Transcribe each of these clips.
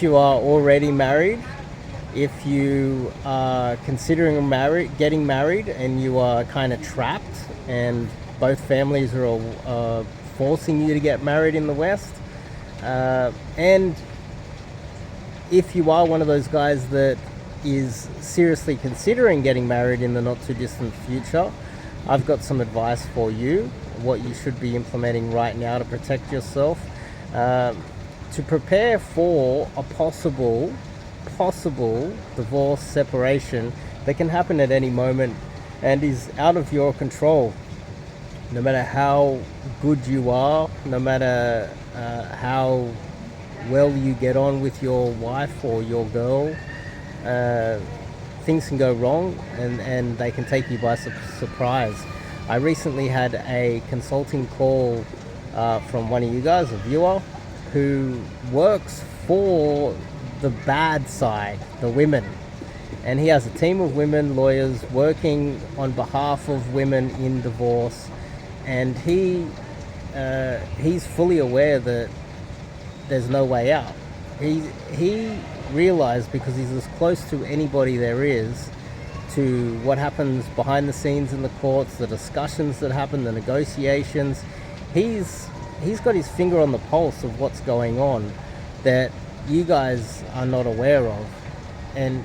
if you are already married, if you are considering getting married and you are kind of trapped and both families are forcing you to get married in the West, and if you are one of those guys that is seriously considering getting married in the not too distant future, I've got some advice for you, what you should be implementing right now to protect yourself, to prepare for a possible divorce, separation that can happen at any moment and is out of your control. No matter how good you are, no matter how well you get on with your wife or your girl, things can go wrong and they can take you by surprise. I recently had a consulting call from one of you guys, a viewer, who works for the bad side, the women. And he has a team of women lawyers working on behalf of women in divorce. And he's fully aware that there's no way out. He realized, because he's as close to anybody there is to what happens behind the scenes in the courts, the discussions that happen, the negotiations, he's got his finger on the pulse of what's going on that you guys are not aware of. And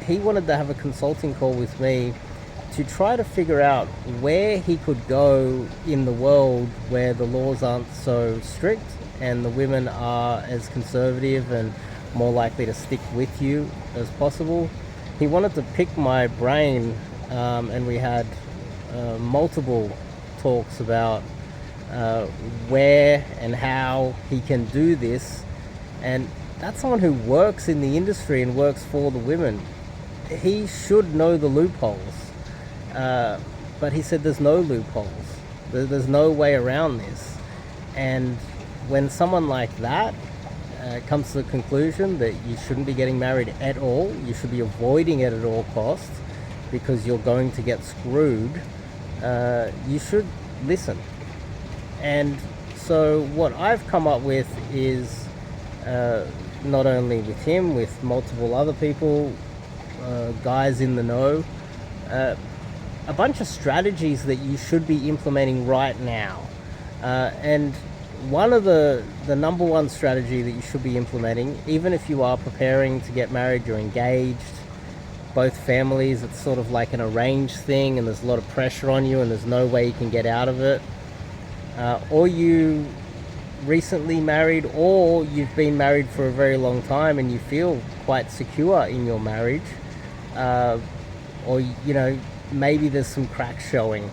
he wanted to have a consulting call with me to try to figure out where he could go in the world where the laws aren't so strict and the women are as conservative and more likely to stick with you as possible. He wanted to pick my brain, and we had multiple talks about where and how he can do this. And that's someone who works in the industry and works for the women. He should know the loopholes. But he said there's no loopholes. There's no way around this. And when someone like that comes to the conclusion that you shouldn't be getting married at all, you should be avoiding it at all costs because you're going to get screwed, you should listen. And so what I've come up with is, not only with him, with multiple other people, guys in the know, a bunch of strategies that you should be implementing right now. And one of the number one strategy that you should be implementing, even if you are preparing to get married, you're engaged, both families, it's sort of like an arranged thing and there's a lot of pressure on you and there's no way you can get out of it, or you recently married, or you've been married for a very long time and you feel quite secure in your marriage, or maybe there's some cracks showing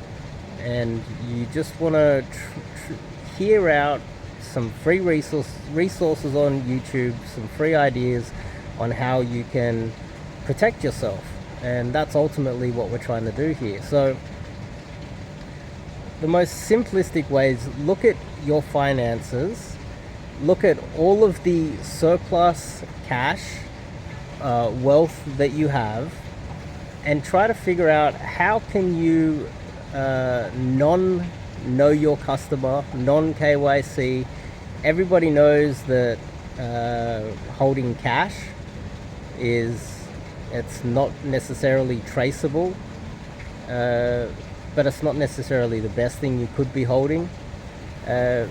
and you just want to hear out some free resources on YouTube, some free ideas on how you can protect yourself. And that's ultimately what we're trying to do here. So the most simplistic way is look at your finances, look at all of the surplus cash, wealth that you have, and try to figure out how can you know your customer, non-KYC. Everybody knows that holding cash it's not necessarily traceable, but it's not necessarily the best thing you could be holding. So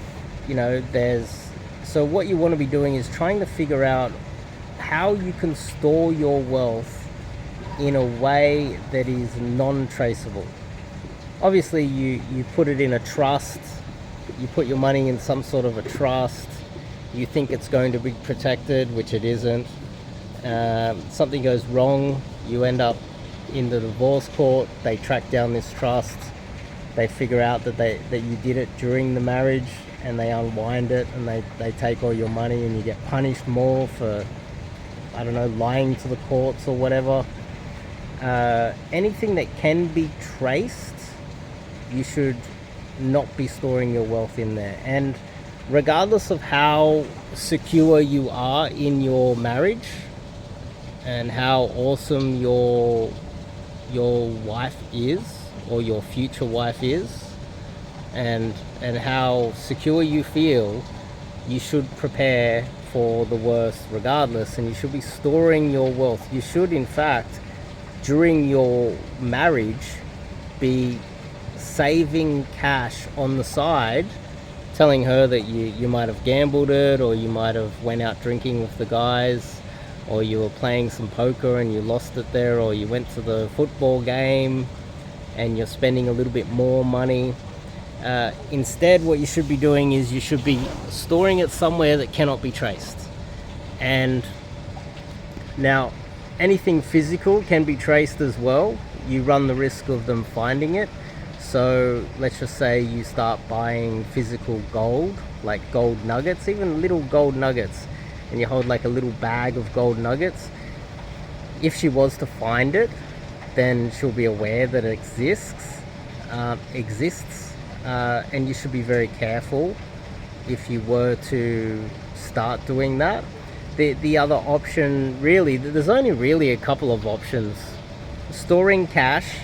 what you want to be doing is trying to figure out how you can store your wealth in a way that is non-traceable. Obviously, you put it in a trust, you put your money in some sort of a trust, you think it's going to be protected, which it isn't. Something goes wrong, you end up in the divorce court, they track down this trust, they figure out that you did it during the marriage, and they unwind it, and they take all your money, and you get punished more for, I don't know, lying to the courts or whatever. Anything that can be traced, you should not be storing your wealth in there. And regardless of how secure you are in your marriage and how awesome your wife is, or your future wife is, and how secure you feel, you should prepare for the worst regardless, and you should be storing your wealth. You should, in fact, during your marriage, be saving cash on the side, telling her that you might have gambled it, or you might have went out drinking with the guys, or you were playing some poker and you lost it there, or you went to the football game and you're spending a little bit more money. Instead, what you should be doing is you should be storing it somewhere that cannot be traced. And now, anything physical can be traced as well. You run the risk of them finding it. So let's just say you start buying physical gold, like gold nuggets, even little gold nuggets, and you hold like a little bag of gold nuggets. If she was to find it, then she'll be aware that it exists, and you should be very careful if you were to start doing that. The other option, really, there's only really a couple of options. Storing cash,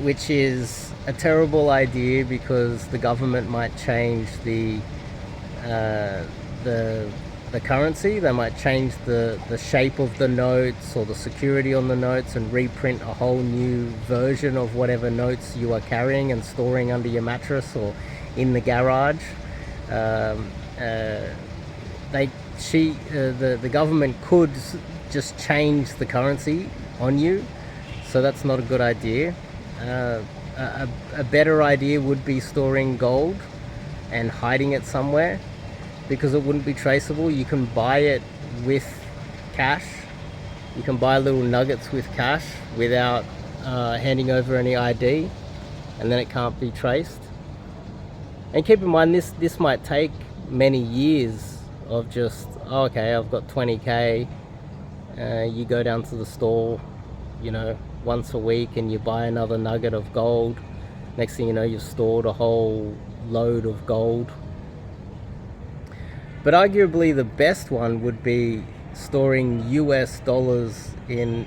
which is a terrible idea because the government might change the currency. They might change the shape of the notes or the security on the notes and reprint a whole new version of whatever notes you are carrying and storing under your mattress or in the garage. The government could just change the currency on you, so that's not a good idea. A better idea would be storing gold and hiding it somewhere, because it wouldn't be traceable. You can buy it with cash. You can buy little nuggets with cash without handing over any ID, and then it can't be traced. And keep in mind, this might take many years of just, oh, okay, I've got 20k. You go down to the store, once a week, and you buy another nugget of gold. Next thing you know, you've stored a whole load of gold. But arguably the best one would be storing US dollars in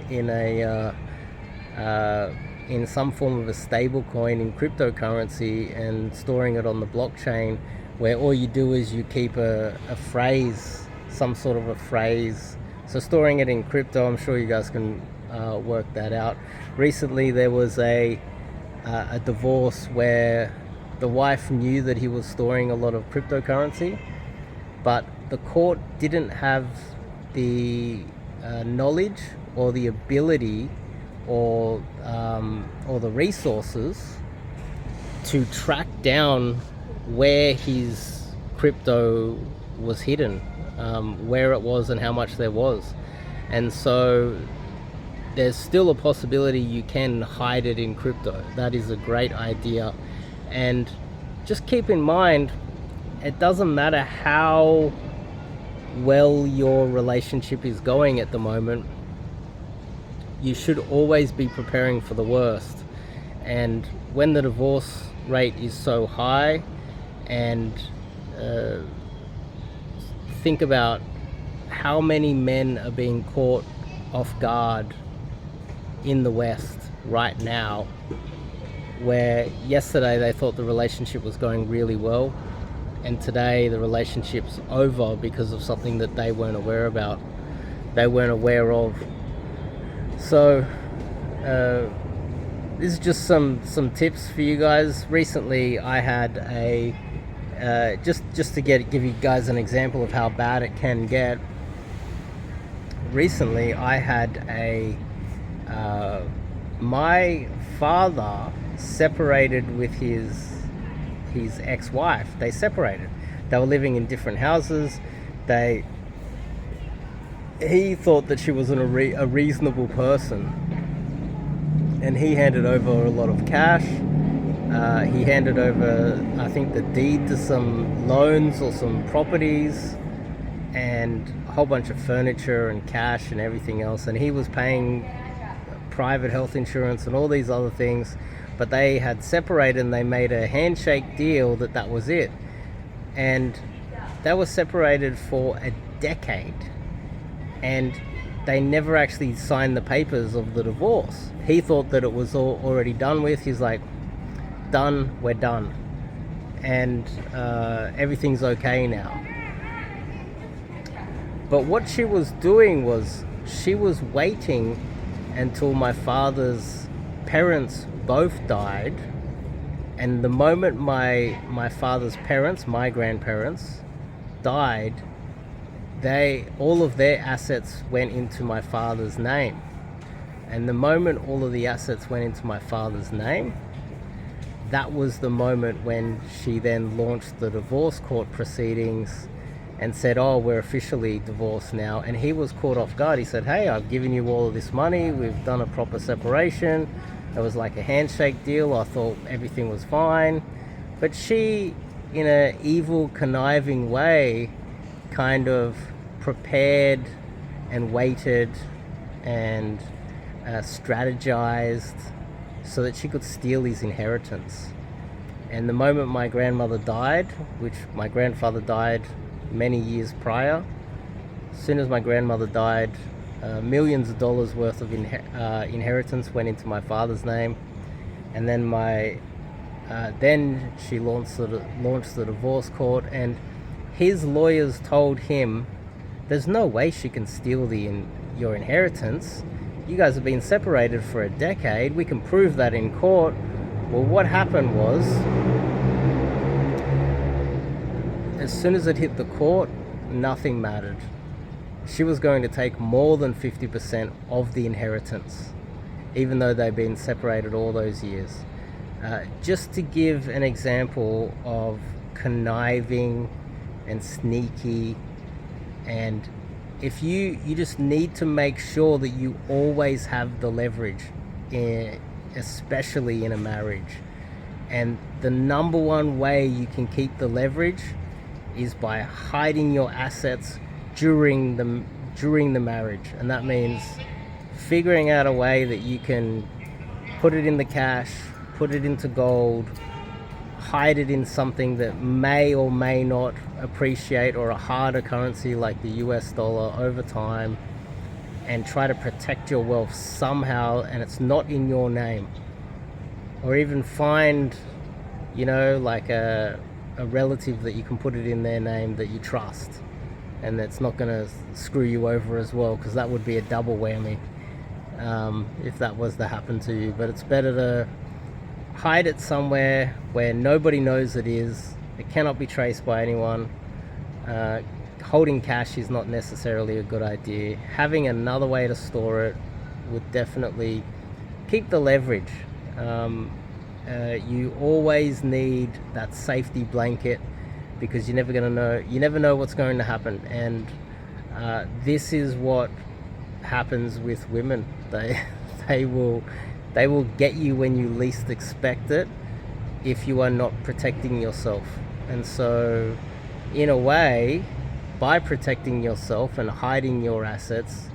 some form of a stable coin in cryptocurrency, and storing it on the blockchain, where all you do is you keep a phrase, some sort of a phrase. So storing it in crypto, I'm sure you guys can work that out. Recently there was a divorce where the wife knew that he was storing a lot of cryptocurrency, but the court didn't have the knowledge or the ability or the resources to track down where his crypto was hidden, where it was and how much there was. And so there's still a possibility you can hide it in crypto. That is a great idea. And just keep in mind, it doesn't matter how well your relationship is going at the moment, you should always be preparing for the worst. And when the divorce rate is so high, and think about how many men are being caught off guard in the West right now, where yesterday they thought the relationship was going really well, and today the relationship's over because of something that they weren't aware of. So this is just some tips for you guys. Recently I had a just to give you guys an example of how bad it can get. Recently I had my father separated with his ex-wife. They separated. They were living in different houses. He thought that she wasn't a reasonable person, and he handed over a lot of cash. He handed over, I think, the deed to some loans or some properties, and a whole bunch of furniture and cash and everything else. And he was paying private health insurance and all these other things, but they had separated, and they made a handshake deal that was it. And they were separated for a decade, and they never actually signed the papers of the divorce. He thought that it was already done with. He's like, done, we're done, and everything's okay now. But what she was doing was she was waiting until my father's parents both died, and the moment my father's parents, my grandparents, died, all of their assets went into my father's name. And the moment all of the assets went into my father's name, that was the moment when she then launched the divorce court proceedings and said, oh, we're officially divorced now. And he was caught off guard. He said, hey, I've given you all of this money, we've done a proper separation, it was like a handshake deal, I thought everything was fine. But she, in an evil, conniving way, kind of prepared and waited and strategized so that she could steal his inheritance. And the moment my grandmother died, which my grandfather died many years prior, as soon as my grandmother died, millions of dollars worth of inheritance went into my father's name. And then then she launched the divorce court, and his lawyers told him, there's no way she can steal your inheritance. You guys have been separated for a decade. We can prove that in court. Well, what happened was, as soon as it hit the court, nothing mattered. She was going to take more than 50% of the inheritance, even though they've been separated all those years. Just to give an example of conniving and sneaky, and if you just need to make sure that you always have the leverage, especially in a marriage. And the number one way you can keep the leverage is by hiding your assets during the marriage. And that means figuring out a way that you can put it in the cash, put it into gold, hide it in something that may or may not appreciate, or a harder currency like the US dollar over time, and try to protect your wealth somehow, and it's not in your name. Or even find, like a relative that you can put it in their name that you trust, and that's not going to screw you over as well, because that would be a double whammy if that was to happen to you. But it's better to hide it somewhere where nobody knows it is. It cannot be traced by anyone. Holding cash is not necessarily a good idea. Having another way to store it would definitely keep the leverage. You always need that safety blanket, because you never know what's going to happen. And this is what happens with women. They will get you when you least expect it if you are not protecting yourself. And so, in a way, by protecting yourself and hiding your assets,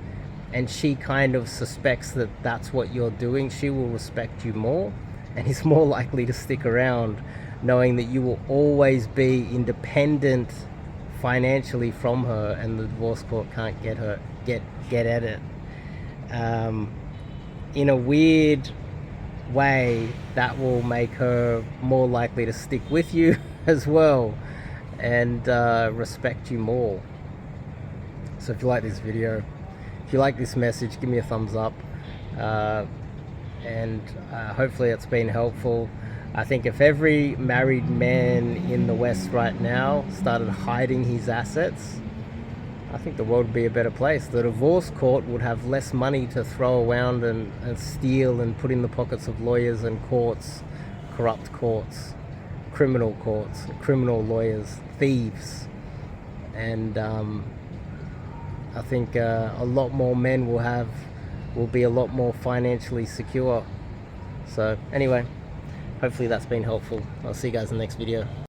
and she kind of suspects that that's what you're doing, she will respect you more and is more likely to stick around, knowing that you will always be independent financially from her, and the divorce court can't get at it. In a weird way, that will make her more likely to stick with you as well, and respect you more. So if you like this video, if you like this message, give me a thumbs up, and hopefully it's been helpful. I think if every married man in the West right now started hiding his assets, I think the world would be a better place. The divorce court would have less money to throw around and steal and put in the pockets of lawyers and courts, corrupt courts, criminal lawyers, thieves. And I think a lot more men will be a lot more financially secure. So anyway, hopefully that's been helpful. I'll see you guys in the next video.